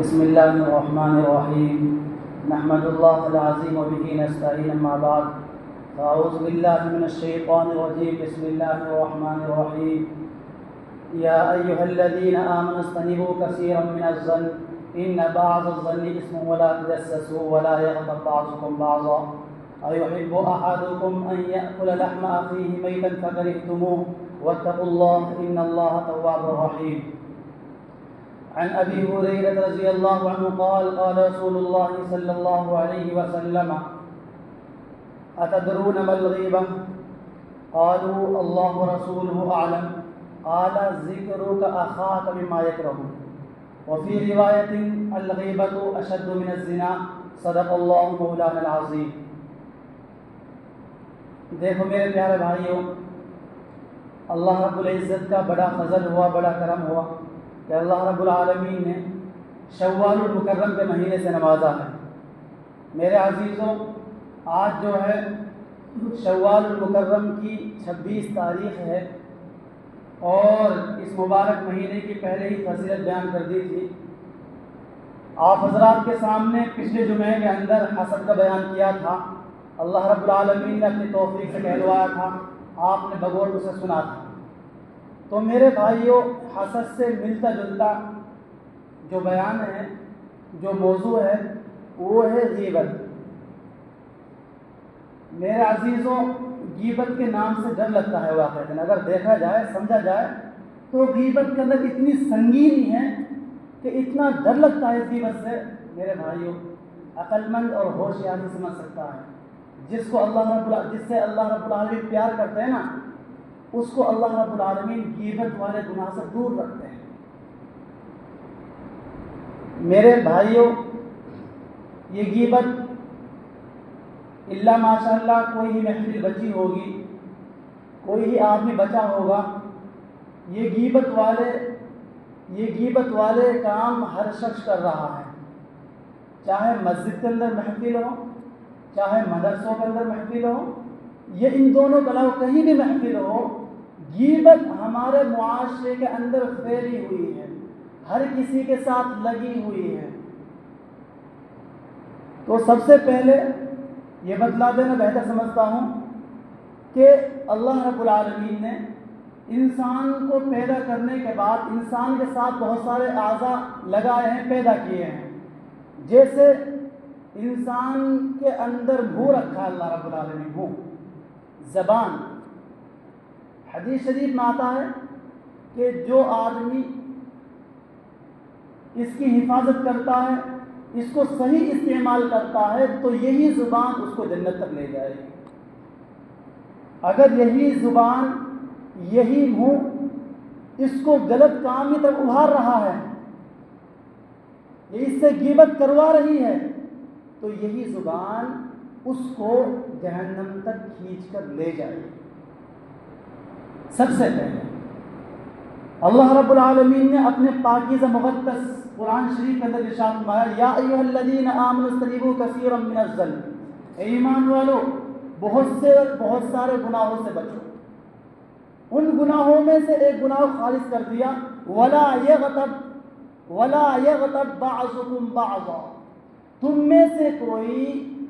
بسم الله الرحمن الرحيم نحمد الله العظيم وبه نستعين أما بعد فأعوذ بالله من الشيطان الرجيم بسم الله الرحمن الرحيم يا أيها الذين آمنوا اجتنبوا كثيرا من الظن إن بعض الظن إثم ولا تجسسوا ولا يغتب بعضكم بعضا أيحب أحدكم أن يأكل لحم أخيه ميتا فكرهتموه واتقوا الله إن الله تواب رحيم. عن أبي هريرة رضي الله عنه قال قال رسول الله صلى الله عليه وسلم أتدرون ما الغيبة؟ قالوا الله ورسوله أعلم. قال ذكرك أخاك بما يكره. وفي رواية الغيبة أشد من الزنا صدق الله مولانا العظيم. دیکھو میرے پیارے بھائیوں، اللہ رب العزت کا بڑا فضل ہوا، بڑا کرم ہوا کہ اللہ رب العالمین نے شوال المکرم کے مہینے سے نوازا ہے۔ میرے عزیزوں، آج جو ہے شوال المکرم کی 26 تاریخ ہے اور اس مبارک مہینے کی پہلے ہی فضیلت بیان کر دی تھی۔ آپ حضرات کے سامنے پچھلے جمعے کے اندر حسد کا بیان کیا تھا۔ اللہ رب العالمین نے اپنی توفیق سے کہلوایا تھا، آپ نے بغور اسے سنا تھا۔ تو میرے بھائیوں، حسد سے ملتا جلتا جو بیان ہے، جو موضوع ہے، وہ ہے غیبت۔ میرے عزیزوں، غیبت کے نام سے ڈر لگتا ہے واقعتاً، اگر دیکھا جائے، سمجھا جائے تو غیبت کے اندر اتنی سنگینی ہے کہ اتنا ڈر لگتا ہے اس غیبت سے۔ میرے بھائیوں، عقل مند اور ہوشیار نہیں سمجھ سکتا ہے۔ جس سے اللہ رب العالمین پیار کرتے ہیں نا، اس کو اللہ رب العالمین غیبت والے گناہ سے دور رکھتے ہیں۔ میرے بھائیوں، یہ غیبت اللہ ماشاءاللہ کوئی ہی محفل بچی ہوگی، کوئی ہی آدمی بچا ہوگا، یہ غیبت والے کام ہر شخص کر رہا ہے، چاہے مسجد کے اندر محفل ہو، چاہے مدرسوں کے اندر محفل ہو، یہ ان دونوں کے علاوہ کہیں بھی محفل ہو، غیبت ہمارے معاشرے کے اندر پھیلی ہوئی ہے، ہر کسی کے ساتھ لگی ہوئی ہے۔ تو سب سے پہلے یہ بتلا دینا بہتر سمجھتا ہوں کہ اللہ رب العالمین نے انسان کو پیدا کرنے کے بعد انسان کے ساتھ بہت سارے اعضاء لگائے ہیں، پیدا کیے ہیں۔ جیسے انسان کے اندر منہ رکھا ہے اللہ رب العالمین، منہ، زبان۔ حدیث شریف میں آتا ہے کہ جو آدمی اس کی حفاظت کرتا ہے، اس کو صحیح استعمال کرتا ہے، تو یہی زبان اس کو جنت تک لے جائے گی۔ اگر یہی زبان، یہی منہ اس کو غلط کام کی طرف ابھار رہا ہے، یہ اس سے غیبت کروا رہی ہے، تو یہی زبان اس کو جہنم تک کھینچ کر لے جائے گی۔ سب سے پہلے اللہ رب العالمین نے اپنے پاکیزہ مقدس قرآن شریف کے اندر ارشاد فرمایا، یا ایھا الذین آمنوا اجتنبوا کثیرا من الظن، اے ایمان والو، بہت سارے گناہوں سے بچو۔ ان گناہوں میں سے ایک گناہ خالص کر دیا، ولا یغتب بعضکم بعضا، تم میں سے کوئی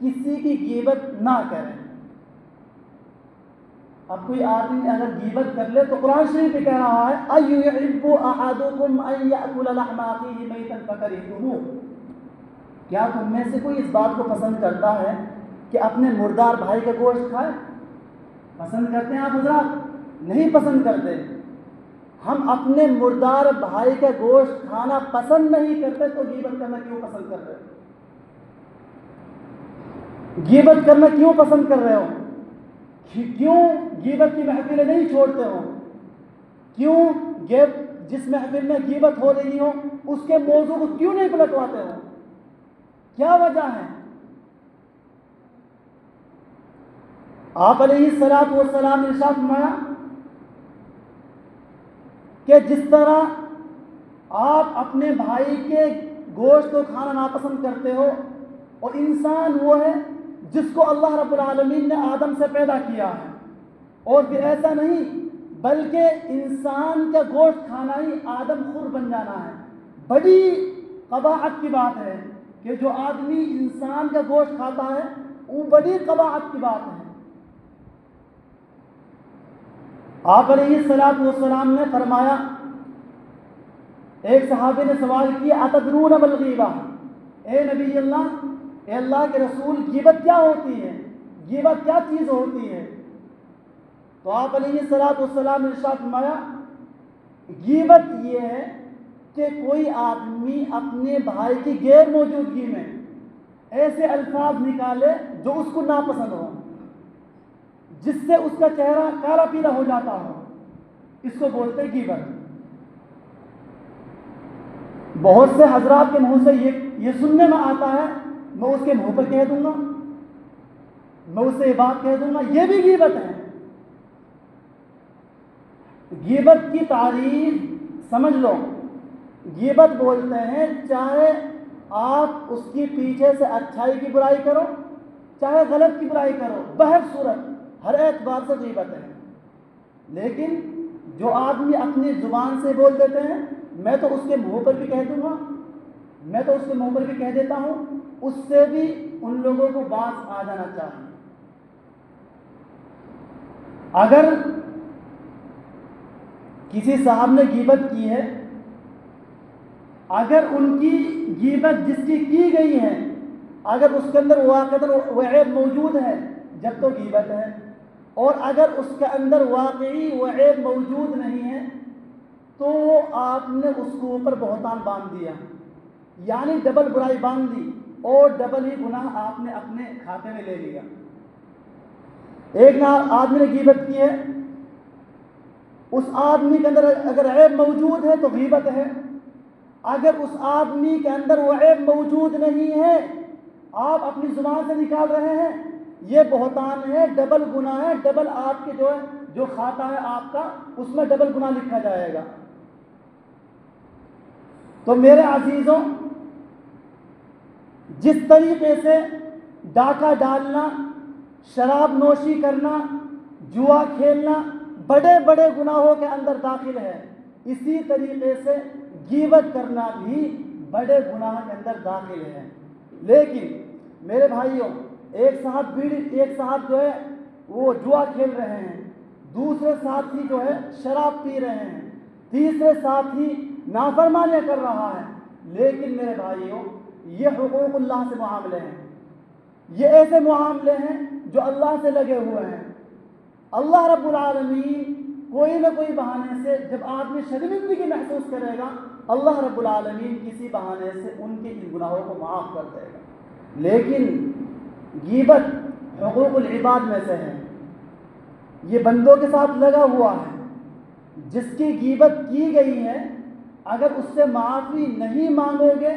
کسی کی غیبت نہ کرے۔ اب کوئی آدمی اگر غیبت کر لے تو قرآن شریف میں کہہ رہا ہے، ایحب احدکم ان یاکل لحم اخیہ میتا فکرہتموہ، کیا تم میں سے کوئی اس بات کو پسند کرتا ہے کہ اپنے مردار بھائی کا گوشت کھائے؟ پسند کرتے ہیں آپ حضرات؟ نہیں پسند کرتے۔ ہم اپنے مردار بھائی کا گوشت کھانا پسند نہیں کرتے تو غیبت کرنا کیوں پسند کر رہے ہو؟ غیبت کرنا کیوں پسند کر رہے ہو؟ کیوں غیبت کی محفلیں نہیں چھوڑتے ہو؟ کیوں جس محفل میں غیبت ہو رہی ہو اس کے موضوع کو کیوں نہیں پلٹواتے ہو؟ کیا وجہ ہے؟ آپ علیہ الصلوۃ والسلام نے ارشاد فرمایا کہ جس طرح آپ اپنے بھائی کے گوشت کو کھانا ناپسند کرتے ہو، اور انسان وہ ہے جس کو اللہ رب العالمین نے آدم سے پیدا کیا ہے، اور پھر ایسا نہیں بلکہ انسان کا گوشت کھانا ہی آدم خور بن جانا ہے، بڑی قباحت کی بات ہے کہ جو آدمی انسان کا گوشت کھاتا ہے وہ بڑی قباحت کی بات ہے۔ آپ علیہ الصلوۃ والسلام نے فرمایا، ایک صحابی نے سوال کیا اتدرون ما الغیبہ، اے نبی اللہ، اے اللہ کے رسول، غیبت کیا ہوتی ہے، غیبت کیا چیز ہوتی ہے؟ تو آپ علیہ الصلوۃ والسلام نے ارشاد فرمایا، غیبت یہ ہے کہ کوئی آدمی اپنے بھائی کی غیر موجودگی میں ایسے الفاظ نکالے جو اس کو ناپسند ہو، جس سے اس کا چہرہ کالا پیلا ہو جاتا ہو، اس کو بولتے ہیں غیبت۔ بہت سے حضرات کے منہ سے یہ سننے میں آتا ہے، میں اس کے منہ پر کہہ دوں گا، میں اس سے یہ بات کہہ دوں گا، یہ بھی غیبت ہے۔ غیبت کی تعریف سمجھ لو، غیبت بولتے ہیں چاہے آپ اس کی پیچھے سے اچھائی کی برائی کرو، چاہے غلط کی برائی کرو، بہر صورت ہر اعتبار سے غیبت ہے۔ لیکن جو آدمی اپنی زبان سے بول دیتے ہیں، میں تو اس کے منہ پر بھی کہہ دوں گا، میں تو اس کے منہ پر بھی کہہ دیتا ہوں، اس سے بھی ان لوگوں کو باز آ جانا چاہیے۔ اگر کسی صاحب نے غیبت کی ہے، اگر ان کی غیبت جس کی گئی ہے اگر اس کے اندر واقعتاً وہ عیب موجود ہے جب تو غیبت ہے، اور اگر اس کے اندر واقعی وہ عیب موجود نہیں ہے تو آپ نے اس کے اوپر بہتان باندھ دیا، یعنی ڈبل برائی باندھ دی اور ڈبل ہی گناہ آپ نے اپنے کھاتے میں لے لیا۔ ایک آدمی نے غیبت کی ہے، اس آدمی کے اندر اگر عیب موجود ہے تو غیبت ہے، اگر اس آدمی کے اندر وہ عیب موجود نہیں ہے، آپ اپنی زبان سے نکال رہے ہیں، یہ بہتان ہے، ڈبل گناہ ہے، ڈبل آپ کے جو کھاتا ہے آپ کا، اس میں ڈبل گناہ لکھا جائے گا۔ تو میرے عزیزوں، جس طریقے سے ڈاکہ ڈالنا، شراب نوشی کرنا، جوا کھیلنا بڑے بڑے گناہوں کے اندر داخل ہے، اسی طریقے سے غیبت کرنا بھی بڑے گناہ کے اندر داخل ہے۔ لیکن میرے بھائیوں، ایک صاحب جو ہے وہ جوا کھیل رہے ہیں، دوسرے ساتھی جو ہے شراب پی رہے ہیں، تیسرے ساتھی نافرمانیاں کر رہا ہے، لیکن میرے بھائیوں یہ حقوق اللہ سے معاملے ہیں، یہ ایسے معاملے ہیں جو اللہ سے لگے ہوئے ہیں۔ اللہ رب العالمین کوئی نہ کوئی بہانے سے جب آدمی شرمندگی محسوس کرے گا، اللہ رب العالمین کسی بہانے سے ان کے ان گناہوں کو معاف کر دے گا۔ لیکن غیبت حقوق العباد میں سے ہے، یہ بندوں کے ساتھ لگا ہوا ہے۔ جس کی غیبت کی گئی ہے اگر اس سے معافی نہیں مانگو گے،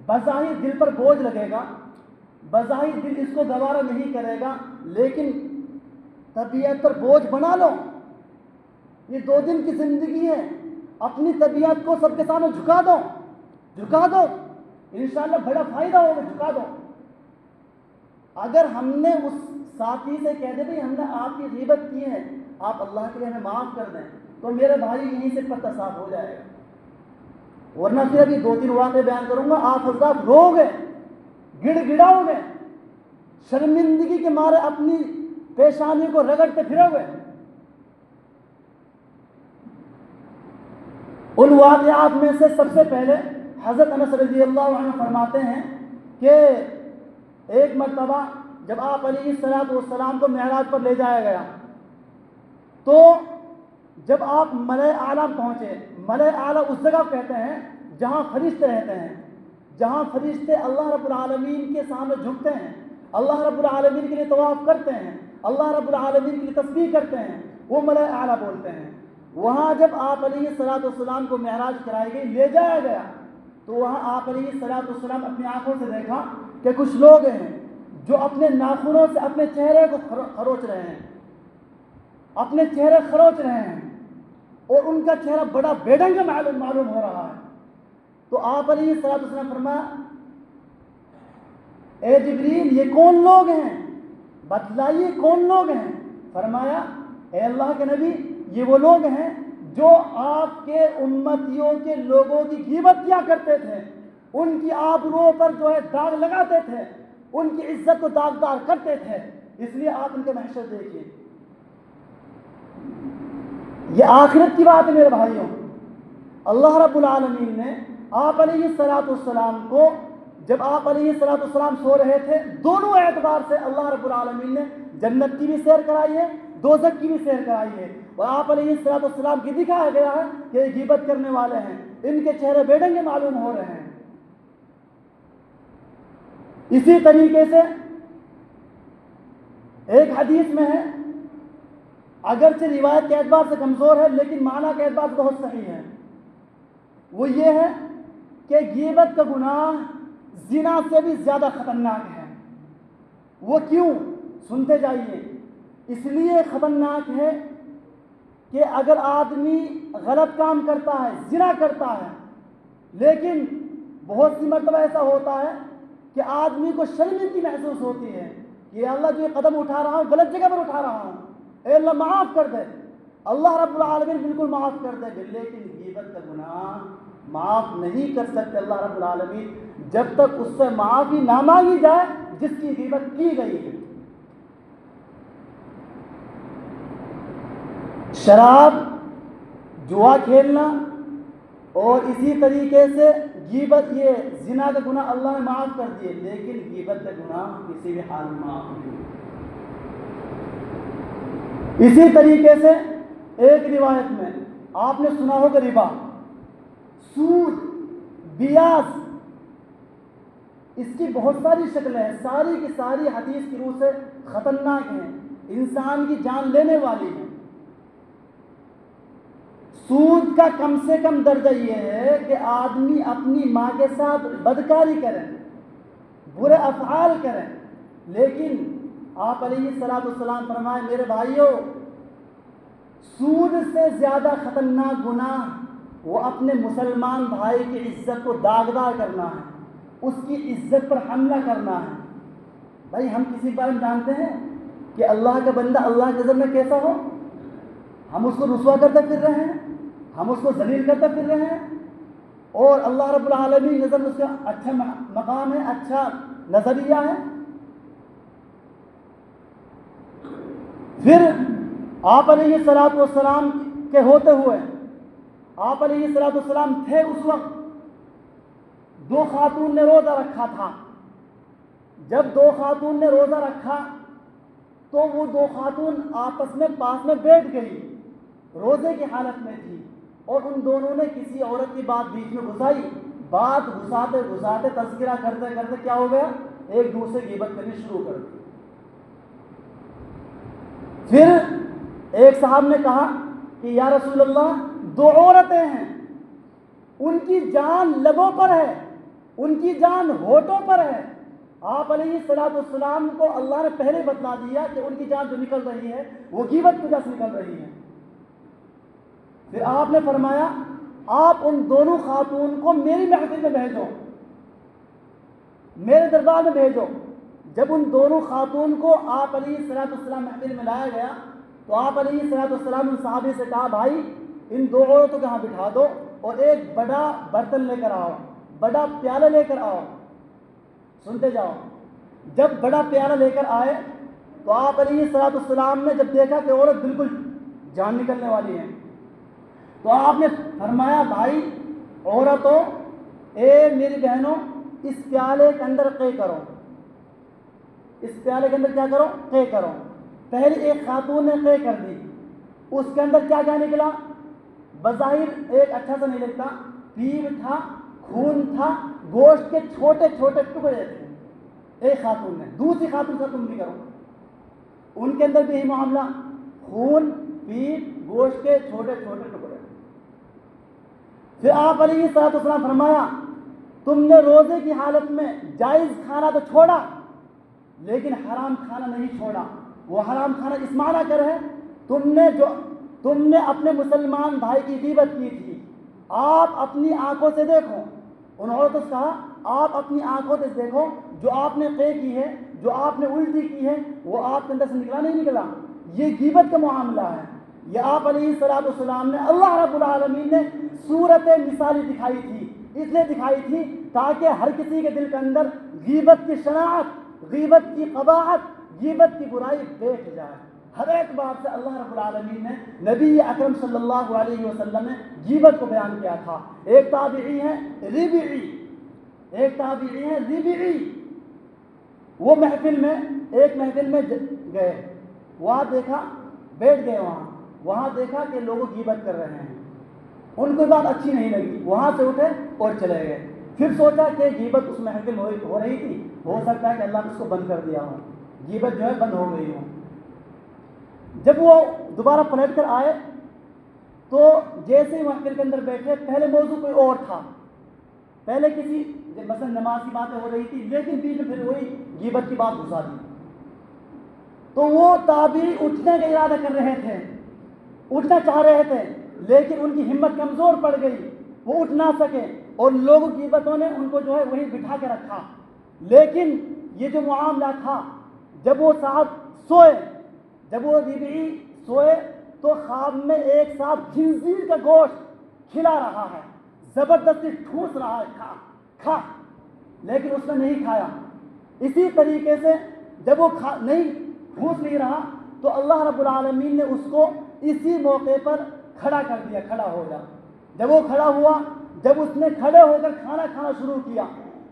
بظاہر دل پر بوجھ لگے گا، بظاہر دل اس کو گوارا نہیں کرے گا، لیکن طبیعت پر بوجھ بنا لو۔ یہ 2 دن کی زندگی ہے، اپنی طبیعت کو سب کے سامنے جھکا دو، انشاءاللہ بڑا فائدہ ہوگا، جھکا دو۔ اگر ہم نے اس ساتھی سے کہہ دے بھائی ہم نے آپ کی غیبت کی ہے، آپ اللہ کے لیے ہمیں معاف کر دیں، تو میرے بھائی یہیں سے پتہ صاف ہو جائے گا۔ ورنہ پھر ابھی 2-3 واقعے بیان کروں گا، آپ حضرات رو گے، گڑ گڑاؤ گے، شرمندگی کے مارے اپنی پیشانی کو رگڑتے پھرو گے۔ ان واقعات میں سے سب سے پہلے حضرت انس رضی اللہ عنہ فرماتے ہیں کہ ایک مرتبہ جب آپ علیہ الصلوۃ والسلام کو معراج پر لے جایا گیا، تو جب آپ ملأ اعلیٰ پہنچے، ملأ اعلیٰ اس جگہ کہتے ہیں جہاں فرشتے رہتے ہیں، جہاں فرشتے اللہ رب العالمین کے سامنے جھکتے ہیں، اللہ رب العالمین کے لیے طواف کرتے ہیں، اللہ رب العالمین کے لیے تسبیح کرتے ہیں، وہ ملأ اعلیٰ بولتے ہیں۔ وہاں جب آپ علیہ الصلوۃ والسلام کو معراج کرائی گئی، لے جایا گیا، تو وہاں آپ علیہ الصلوۃ والسلام اپنی آنکھوں سے دیکھا کہ کچھ لوگ ہیں جو اپنے ناخنوں سے اپنے چہرے کو خروچ رہے ہیں، اپنے چہرے خروچ رہے ہیں، اور ان کا چہرہ بڑا بے ڈنگا معلوم ہو رہا ہے۔ تو آپ علیہ الصلوۃ والسلام فرمایا، اے جبریل یہ کون لوگ ہیں، بتلائیے کون لوگ ہیں؟ فرمایا، اے اللہ کے نبی یہ وہ لوگ ہیں جو آپ کے امتیوں کے لوگوں کی غیبت کیا کرتے تھے، ان کی آبروؤں پر جو ہے داغ لگاتے تھے، ان کی عزت کو داغدار کرتے تھے. اس لیے آپ ان کے محشر دیکھیے. یہ آخرت کی بات ہے میرے بھائیوں. اللہ رب العالمین نے آپ علیہ السلام کو، جب آپ علیہ السلام سو رہے تھے، دونوں اعتبار سے اللہ رب العالمین نے جنت کی بھی سیر کرائی ہے، دوزخ کی بھی سیر کرائی ہے. اور آپ علیہ السلام کی دکھایا گیا ہے کہ یہ غیبت کرنے والے ہیں، ان کے چہرے بے ڈنگے معلوم ہو رہے ہیں. اسی طریقے سے ایک حدیث میں ہے، اگرچہ روایت کے اعتبار سے کمزور ہے لیکن معنی کے اعتبار سے بہت صحیح ہے. وہ یہ ہے کہ غیبت کا گناہ زنا سے بھی زیادہ خطرناک ہے. وہ کیوں؟ سنتے جائیے. اس لیے خطرناک ہے کہ اگر آدمی غلط کام کرتا ہے، زنا کرتا ہے، لیکن بہت سی مرتبہ ایسا ہوتا ہے کہ آدمی کو شرمندگی محسوس ہوتی ہے کہ اللہ جو یہ قدم اٹھا رہا ہوں غلط جگہ پر اٹھا رہا ہوں، اے اللہ معاف کر دے. اللہ رب العالمین بالکل معاف کر دے گا، لیکن غیبت کا گناہ معاف نہیں کر سکتے اللہ رب العالمین جب تک اس سے معافی نہ مانگی جائے جس کی غیبت کی گئی ہے. شراب، جوا کھیلنا اور اسی طریقے سے غیبت، یہ زنا کا گناہ اللہ نے معاف کر دیے، لیکن غیبت کا گناہ کسی بھی حال میں معاف نہیں. اسی طریقے سے ایک روایت میں آپ نے سنا ہوگا ربا، سود، بیاس، اس کی بہت ساری شکلیں ہیں، ساری کی ساری حدیث کی روح سے خطرناک ہیں، انسان کی جان لینے والی ہیں. سود کا کم سے کم درجہ یہ ہے کہ آدمی اپنی ماں کے ساتھ بدکاری کرے، برے افعال کرے. لیکن آپ علیہ السلام فرمائے میرے بھائیوں، سود سے زیادہ خطرناک گناہ وہ اپنے مسلمان بھائی کی عزت کو داغدار کرنا ہے، اس کی عزت پر حملہ کرنا ہے. بھائی ہم کسی بارے میں جانتے ہیں کہ اللہ کا بندہ اللہ کی نظر میں کیسا ہو؟ ہم اس کو رسوا کرتے پھر رہے ہیں، ہم اس کو ذلیل کرتے پھر رہے ہیں، اور اللہ رب العالمین نظر میں اس کا اچھا مقام ہے، اچھا نظریہ ہے. پھر آپ علیہ السلام کے ہوتے ہوئے، آپ علیہ السلام تھے اس وقت، دو خاتون نے روزہ رکھا تھا. جب دو خاتون نے روزہ رکھا تو وہ دو خاتون آپس میں پاس میں بیٹھ گئی، روزے کی حالت میں تھی، اور ان دونوں نے کسی عورت کی بات بیچ میں گھسائی. بات گھساتے گھساتے تذکرہ کرتے کرتے کیا ہو گیا؟ ایک دوسرے کی غیبت کرنی شروع کر دی. پھر ایک صاحب نے کہا کہ یا رسول اللہ، دو عورتیں ہیں، ان کی جان لبوں پر ہے، ان کی جان ہونٹوں پر ہے. آپ علیہ السلام کو اللہ نے پہلے بتلا دیا کہ ان کی جان جو نکل رہی ہے وہ غیبت کی وجہ سے نکل رہی ہے. پھر آپ نے فرمایا آپ ان دونوں خاتون کو میری محفل میں بھیجو، میرے دربار میں بھیجو. جب ان دونوں خاتون کو آپ علیہ السلام محفل میں لایا گیا تو آپ علیہ السلام ان صحابی سے کہا بھائی ان دو عورتوں کو یہاں بٹھا دو اور ایک بڑا برتن لے کر آؤ، بڑا پیالہ لے کر آؤ. سنتے جاؤ. جب بڑا پیالہ لے کر آئے تو آپ علیہ السلام نے جب دیکھا کہ عورت بالکل جان نکلنے والی ہے تو آپ نے فرمایا بھائی عورتوں، اے میری بہنوں، اس پیالے کے اندر قے کرو، اس پیالے کے اندر کیا کرو؟ قے کرو. پہلی ایک خاتون نے قے کر دی، اس کے اندر کیا کیا نکلا؟ بظاہر ایک اچھا سا نہیں لگتا، پیپ تھا، خون تھا، گوشت کے چھوٹے چھوٹے ٹکڑے تھے. ایک خاتون نے. دوسری خاتون سے تم بھی کرو، ان کے اندر بھی یہی معاملہ، خون، پیپ، گوشت کے چھوٹے چھوٹے ٹکڑے. پھر آپ علیہ السلام فرمایا تم نے روزے کی حالت میں جائز کھانا تو چھوڑا لیکن حرام کھانا نہیں چھوڑا. وہ حرام کھانا اس معنی کر ہے تم نے اپنے مسلمان بھائی کی غیبت کی تھی، آپ اپنی آنکھوں سے دیکھو. ان عورتوں سے کہا آپ اپنی آنکھوں سے دیکھو، جو آپ نے قے کی ہے، جو آپ نے الٹی کی ہے، وہ آپ کے اندر سے نکلا نہیں نکلا. یہ غیبت کا معاملہ ہے. یہ آپ علیہ السلام نے، اللہ رب العالمین نے صورت مثالی دکھائی تھی. اس لیے دکھائی تھی تاکہ ہر کسی کے دل کے اندر غیبت کی شناعت، غیبت کی قباحت، غیبت کی برائی بیٹھ جائے۔ ہر ایک بات سے اللہ رب العالمین نے نبی اکرم صلی اللہ علیہ وسلم نے غیبت کو بیان کیا تھا۔ ایک تابعی ہے ربعی، وہ ایک محفل میں گئے، وہاں دیکھا، بیٹھ گئے وہاں دیکھا کہ لوگ غیبت کر رہے ہیں، ان کو بات اچھی نہیں لگی، وہاں سے اٹھے اور چلے گئے۔ پھر سوچا کہ غیبت اس محفل میں ہو رہی تھی، ہو سکتا ہے کہ اللہ نے اس کو بند کر دیا ہو، غیبت جو ہے بند ہو گئی ہو۔ جب وہ دوبارہ پلٹ کر آئے تو جیسے ہی محفل کے اندر بیٹھے، پہلے موضوع کوئی اور تھا، پہلے کسی مثلا نماز کی باتیں ہو رہی تھی، لیکن بیچ میں پھر وہی غیبت کی بات گھسا دی۔ تو وہ تابعی اٹھنے کا ارادہ کر رہے تھے، اٹھنا چاہ رہے تھے، لیکن ان کی ہمت کمزور پڑ گئی، وہ اٹھ نہ سکے، اور لوگ غیبتوں نے ان کو جو ہے وہی بٹھا کے رکھا۔ لیکن یہ جو معاملہ تھا، جب وہ صاحب سوئے، جب وہ ربعی سوئے تو خواب میں ایک صاحب خنزیر کا گوشت کھلا رہا ہے، زبردستی ٹھوس رہا ہے، کھا، لیکن اس نے نہیں کھایا۔ اسی طریقے سے جب وہ ٹھوس نہیں رہا تو اللہ رب العالمین نے اس کو اسی موقع پر کھڑا کر دیا، کھڑا ہو جا۔ جب وہ کھڑا ہوا، جب اس نے کھڑے ہو کر کھانا کھانا شروع کیا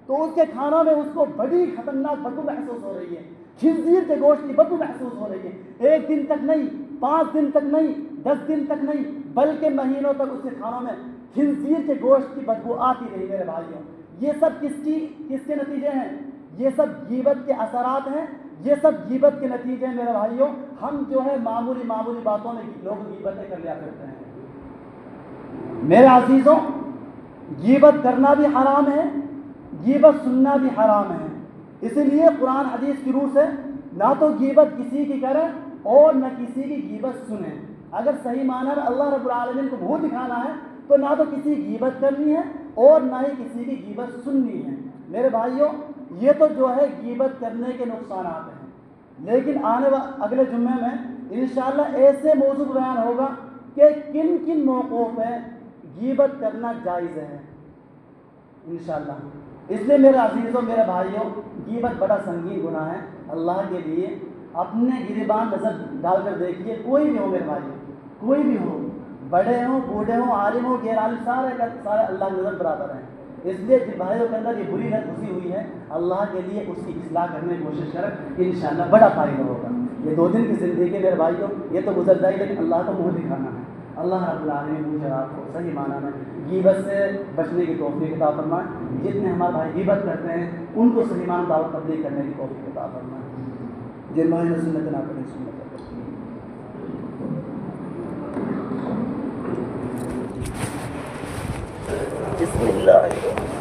تو اس کے کھانوں میں اس کو بڑی خطرناک بدبو محسوس ہو رہی ہے، خنزیر کے گوشت کی بدبو محسوس ہو رہی ہے۔ 1 دن تک نہیں، 5 دن تک نہیں، 10 دن تک نہیں، بلکہ مہینوں تک اس کے کھانوں میں خنزیر کے گوشت کی بدبو آتی رہی۔ میرے بھائیوں، یہ سب کس کے نتیجے ہیں؟ یہ سب غیبت کے اثرات ہیں، یہ سب غیبت کے نتیجے ہیں۔ میرے بھائیوں، ہم جو ہے معمولی باتوں میں لوگ غیبتیں کر لیا کرتے ہیں۔ میرے عزیزوں، غیبت کرنا بھی حرام ہے، غیبت سننا بھی حرام ہے۔ اسی لیے قرآن حدیث کی روح سے نہ تو غیبت کسی کی کریں اور نہ کسی کی غیبت سنیں۔ اگر صحیح معنی میں اللہ رب العالمین کو منہ دکھانا ہے تو نہ تو کسی کی غیبت کرنی ہے اور نہ ہی کسی کی غیبت سننی ہے۔ میرے بھائیوں، یہ تو جو ہے غیبت کرنے کے نقصانات ہیں، لیکن اگلے جمعے میں انشاءاللہ ایسے موضوع بیان ہوگا کہ کن کن موقعوں پہ غیبت کرنا جائز ہے انشاءاللہ۔ اس لیے میرے عزیزوں، میرے بھائیوں، غیبت بڑا سنگین گناہ ہے اللہ کے لیے۔ اپنے گریبان نظر ڈال کر دیکھیے، کوئی بھی ہو میرے بھائی، کوئی بھی ہو، بڑے ہوں، بوڑھے ہوں، عالم ہوں، غیر عالم، سارے اللہ کی نظر برابر ہیں۔ اس لیے جن بھائیوں کے اندر یہ بری لت گھسی ہوئی ہے، اللہ کے لیے اس کی اصلاح کرنے کی کوشش کریں، انشاءاللہ بڑا فائدہ ہوگا۔ یہ 2 دن کی زندگی میرے بھائیوں یہ تو گزر جائے، لیکن اللہ کو منہ دکھانا ہے۔ اللہ رب العالمین مجھے آپ کو صحیح معنی میں غیبت سے بچنے کی توفیق عطا فرمائے۔ جتنے ہمارے بھائی غیبت کرتے ہیں ان کو صحیح معنی دعوت تبلیغ کرنے کی توفیق عطا فرمائے۔ جن بھائی نے سنت نہ کریں سنت بسم اللہ۔